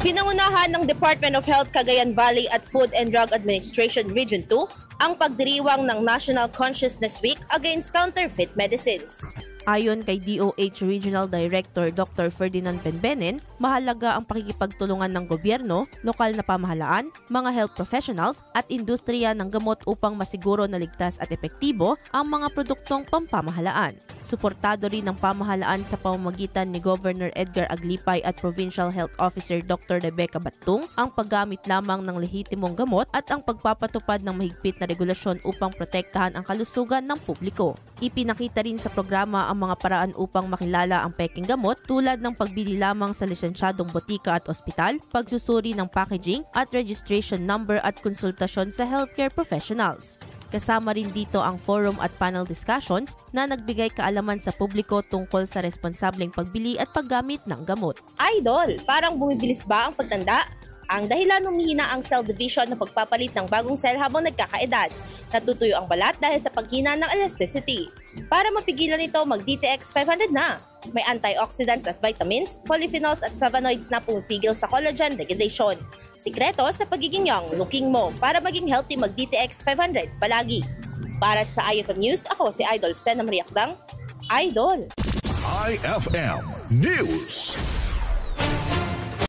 Pinangunahan ng Department of Health Cagayan Valley at Food and Drug Administration Region 2 ang pagdiriwang ng National Consciousness Week against Counterfeit Medicines. Ayon kay DOH Regional Director Dr. Ferdinand Benbenen, mahalaga ang pakikipagtulungan ng gobyerno, lokal na pamahalaan, mga health professionals at industriya ng gamot upang masiguro na ligtas at epektibo ang mga produktong pampamahalaan. Suportado rin ng pamahalaan sa pamamagitan ni Governor Edgar Aglipay at Provincial Health Officer Dr. Rebecca Battung ang paggamit lamang ng lehitimong gamot at ang pagpapatupad ng mahigpit na regulasyon upang protektahan ang kalusugan ng publiko. Ipinakita rin sa programa ang mga paraan upang makilala ang peking gamot tulad ng pagbili lamang sa lisensyadong botika at ospital, pagsusuri ng packaging at registration number at konsultasyon sa healthcare professionals. Kasama rin dito ang forum at panel discussions na nagbigay kaalaman sa publiko tungkol sa responsableng pagbili at paggamit ng gamot. Idol, parang bumibilis ba ang pagtanda? Ang dahilan humihina ang cell division na pagpapalit ng bagong cell habang nagkakaedad. Natutuyo ang balat dahil sa paghina ng elasticity. Para mapigilan ito, mag-DTX 500 na. May antioxidants at vitamins, polyphenols at flavonoids na pumipigil sa collagen degradation. Sikreto sa pagiging young looking mo. Para maging healthy, mag-DTX 500 palagi. Para sa IFM News, ako si Idol Sena Mariakdang. Idol! IFM News.